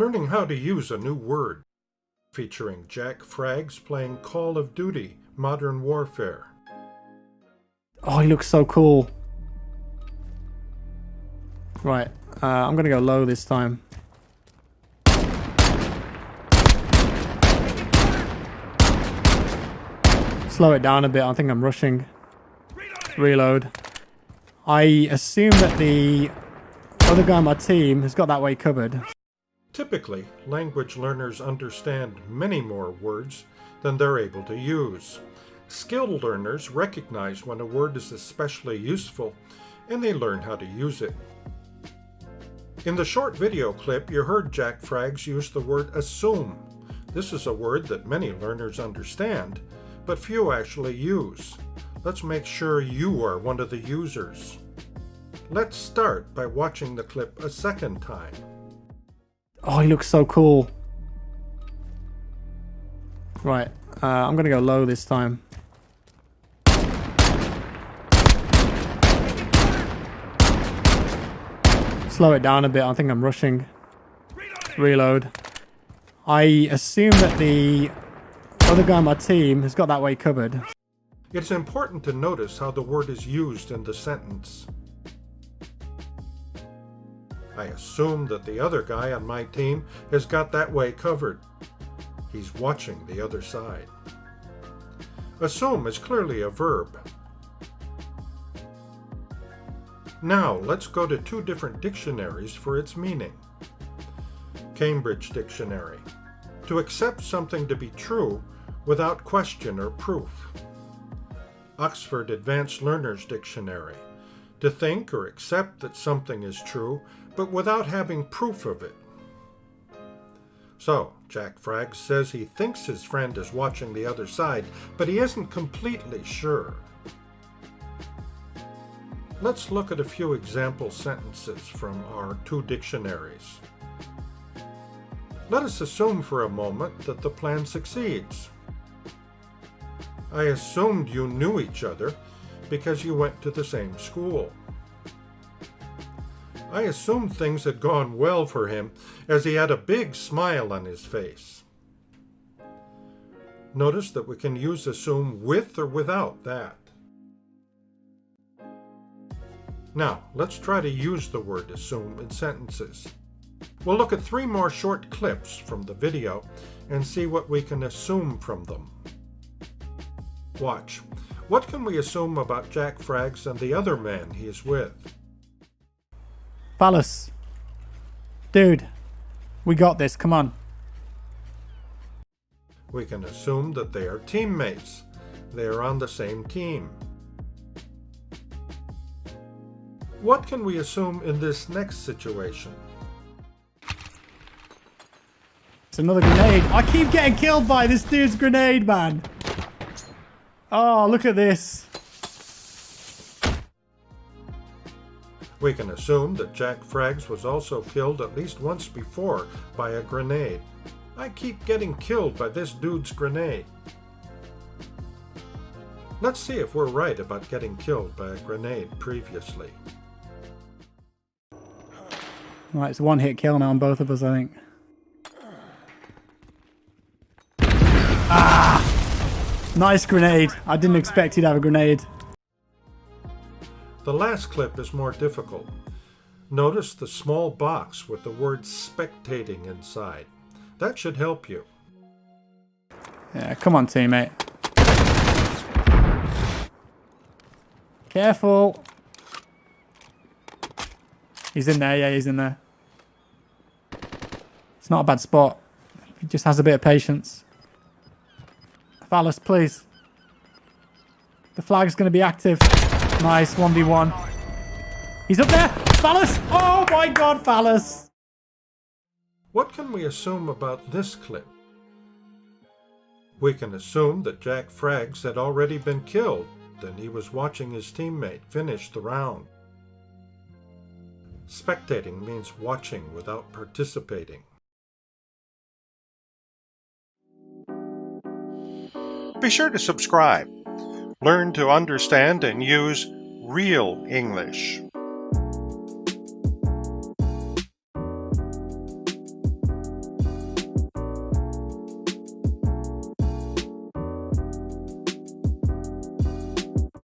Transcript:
Learning how to use a new word, featuring Jack Fraggs playing Call of Duty Modern Warfare. Oh, he looks so cool. Right, I'm gonna go low this time. Slow it down a bit, I think I'm rushing. Reload. I assume that the other guy on my team has got that way covered. Typically, language learners understand many more words than they're able to use. Skilled learners recognize when a word is especially useful, and they learn how to use it. In the short video clip, you heard Jack Fraggs use the word assume. This is a word that many learners understand, but few actually use. Let's make sure you are one of the users. Let's start by watching the clip a second time. Oh, he looks so cool. Right, I'm gonna go low this time. Slow it down a bit, I think I'm rushing. Reload. I assume that the other guy on my team has got that way covered. It's important to notice how the word is used in the sentence. I assume that the other guy on my team has got that way covered. He's watching the other side. Assume is clearly a verb. Now let's go to two different dictionaries for its meaning. Cambridge Dictionary. To accept something to be true without question or proof. Oxford Advanced Learners Dictionary. To think or accept that something is true, but without having proof of it. So, Jack Fraggs says he thinks his friend is watching the other side, but he isn't completely sure. Let's look at a few example sentences from our two dictionaries. Let us assume for a moment that the plan succeeds. I assumed you knew each other because you went to the same school. I assumed things had gone well for him as he had a big smile on his face. Notice that we can use assume with or without that. Now, let's try to use the word assume in sentences. We'll look at 3 more short clips from the video and see what we can assume from them. Watch. What can we assume about Jack Fraggs and the other man he is with? Phallus. Dude, we got this, come on. We can assume that they are teammates. They are on the same team. What can we assume in this next situation? It's another grenade. I keep getting killed by this dude's grenade, man. Oh, look at this. We can assume that Jack Fraggs was also killed at least once before by a grenade. I keep getting killed by this dude's grenade. Let's see if we're right about getting killed by a grenade previously. Right, it's a one-hit kill now on both of us, I think. Ah! Nice grenade. I didn't expect he'd have a grenade. The last clip is more difficult. Notice the small box with the word spectating inside. That should help you. Yeah, come on, teammate. Careful. He's in there, yeah, he's in there. It's not a bad spot. He just has a bit of patience. Phallus, please. The flag's going to be active. Nice, 1v1. He's up there! Phallus! Oh my god, Phallus! What can we assume about this clip? We can assume that Jack Fraggs had already been killed, and he was watching his teammate finish the round. Spectating means watching without participating. Be sure to subscribe. Learn to understand and use real English.